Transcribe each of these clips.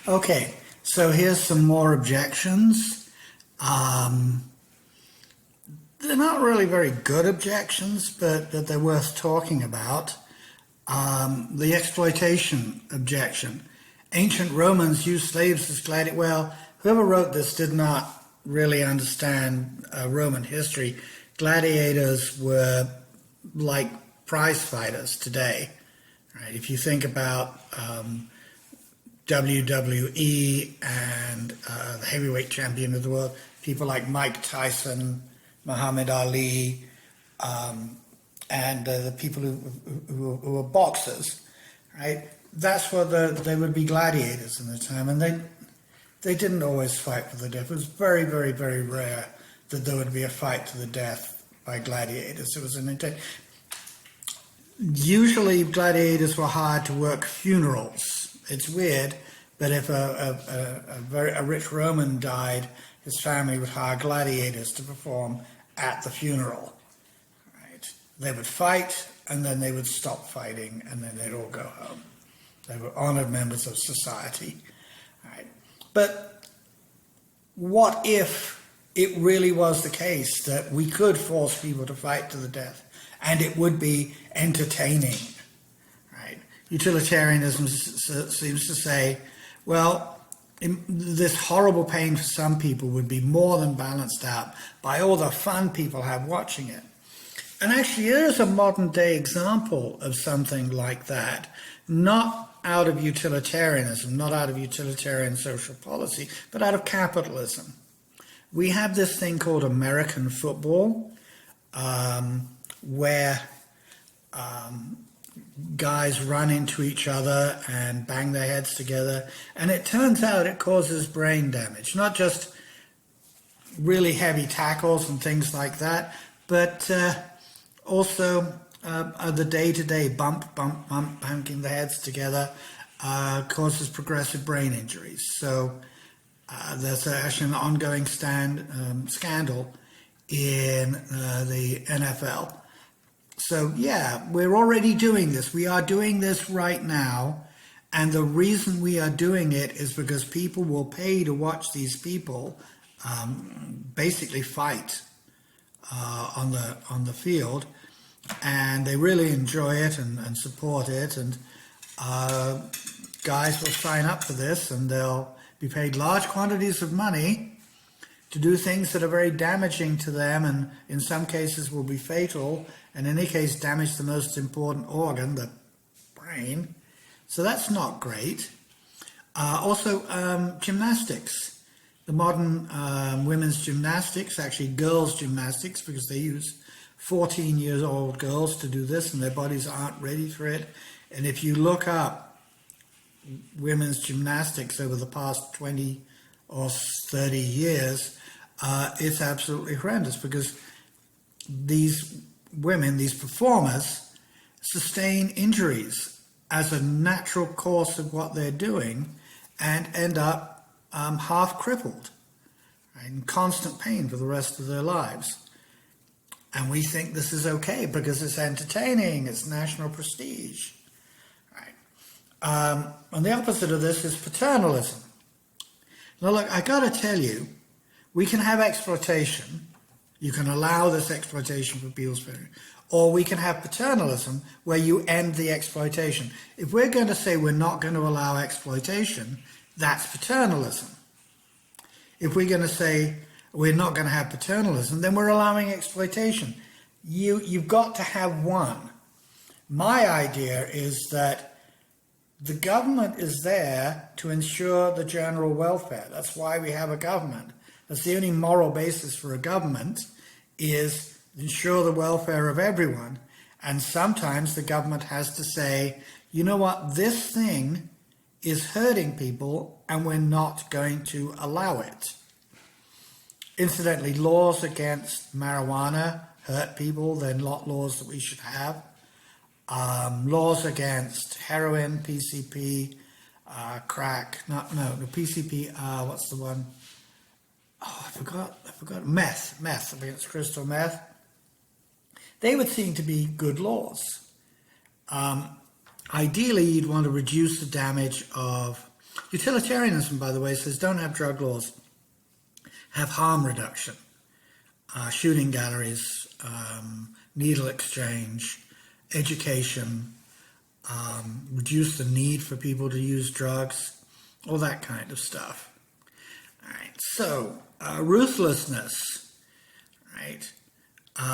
Okay, so here's some more objections. They're not really very good objections, but they're worth talking about. The exploitation objection. Ancient Romans used slaves as gladiators. Well, whoever wrote this did not really understand Roman history. Gladiators were like prize fighters today. Right? If you think about WWE and the heavyweight champion of the world, people like Mike Tyson, Muhammad Ali, and the people who were boxers, right? That's what they would be gladiators in the time, and they didn't always fight for the death. It was very, very, very rare that there would be a fight to the death by gladiators. It was usually gladiators were hired to work funerals. It's weird, but if a rich Roman died, his family would hire gladiators to perform at the funeral. Right? They would fight, and then they would stop fighting, and then they'd all go home. They were honored members of society. Right? But what if it really was the case that we could force people to fight to the death, and it would be entertaining? Right? Utilitarianism seems to say, well, this horrible pain for some people would be more than balanced out by all the fun people have watching it. And actually, here's a modern day example of something like that, not out of utilitarianism, not out of utilitarian social policy, but out of capitalism. We have this thing called American football, where guys run into each other and bang their heads together, and it turns out it causes brain damage, not just really heavy tackles and things like that, but also the day-to-day bump, banging the heads together causes progressive brain injuries. So there's actually an ongoing scandal in the NFL. So yeah, we're already doing this. We are doing this right now. And the reason we are doing it is because people will pay to watch these people basically fight on the field. And they really enjoy it and support it. And guys will sign up for this, and they'll be paid large quantities of money to do things that are very damaging to them, and in some cases will be fatal, and in any case damage the most important organ, the brain. So that's not great. Also, gymnastics. The modern women's gymnastics, actually girls' gymnastics, because they use 14-year-old girls to do this, and their bodies aren't ready for it. And if you look up women's gymnastics over the past 20 or 30 years, it's absolutely horrendous, because these women, these performers, sustain injuries as a natural course of what they're doing and end up half crippled, right, in constant pain for the rest of their lives. And we think this is okay because it's entertaining, it's national prestige. Right? And the opposite of this is paternalism. Now look, I got to tell you, we can have exploitation. You can allow this exploitation for people's benefit. Or we can have paternalism, where you end the exploitation. If we're going to say we're not going to allow exploitation, that's paternalism. If we're going to say we're not going to have paternalism, then we're allowing exploitation. You've got to have one. My idea is that the government is there to ensure the general welfare. That's why we have a government. That's the only moral basis for a government, is ensure the welfare of everyone. And sometimes the government has to say, you know what, this thing is hurting people and we're not going to allow it. Incidentally, laws against marijuana hurt people. They're not laws that we should have. Laws against heroin, PCP, crack, the PCP, what's the one? Oh, I forgot. Meth, against crystal meth. They would seem to be good laws. Ideally, you'd want to reduce the damage of Utilitarianism, by the way, says don't have drug laws, have harm reduction, shooting galleries, needle exchange, education, reduce the need for people to use drugs, all that kind of stuff. All right, so ruthlessness, right?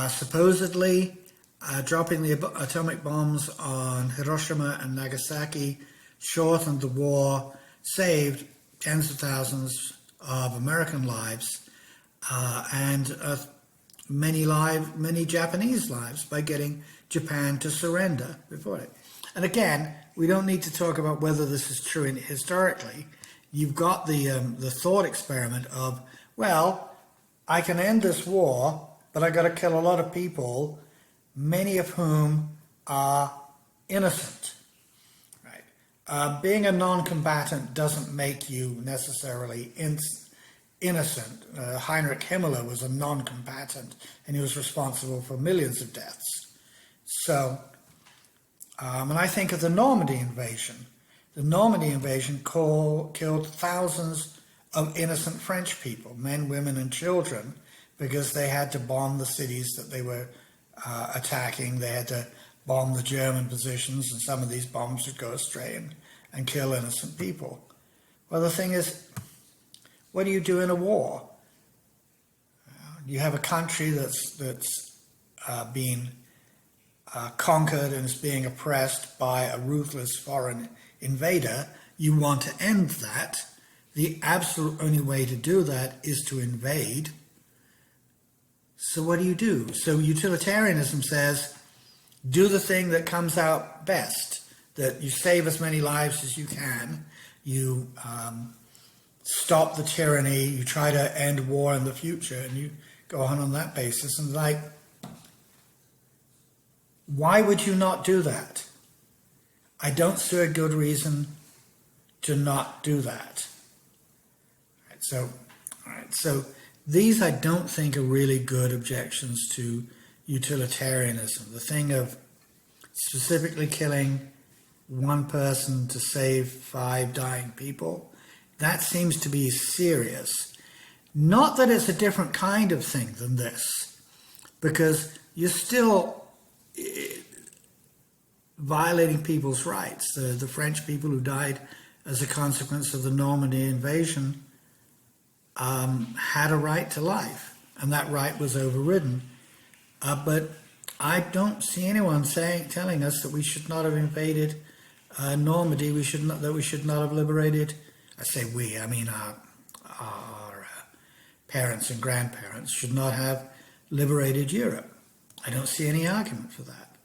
Supposedly dropping the atomic bombs on Hiroshima and Nagasaki shortened the war, saved tens of thousands of American lives and many Japanese lives by getting Japan to surrender before it. And again, we don't need to talk about whether this is true historically. You've got the thought experiment of, well, I can end this war, but I got to kill a lot of people, many of whom are innocent. Right? Being a non-combatant doesn't make you necessarily innocent. Heinrich Himmler was a non-combatant, and he was responsible for millions of deaths. So, and I think of the Normandy invasion. The Normandy invasion killed thousands of innocent French people, men, women, and children, because they had to bomb the cities that they were attacking. They had to bomb the German positions, and some of these bombs would go astray and kill innocent people. Well, the thing is, what do you do in a war? You have a country that's been conquered and is being oppressed by a ruthless foreign invader. You want to end that. The absolute only way to do that is to invade. So what do? So utilitarianism says, do the thing that comes out best, that you save as many lives as you can, you stop the tyranny, you try to end war in the future, and you go on that basis. And why would you not do that? I don't see a good reason to not do that. All right, so these I don't think are really good objections to utilitarianism. The thing of specifically killing one person to save 5 dying people, that seems to be serious. Not that it's a different kind of thing than this, because you're still violating people's rights. The French people who died as a consequence of the Normandy invasion had a right to life, and that right was overridden. But I don't see anyone telling us that we should not have invaded Normandy. That we should not have liberated. I say we. I mean our parents and grandparents should not have liberated Europe. I don't see any argument for that.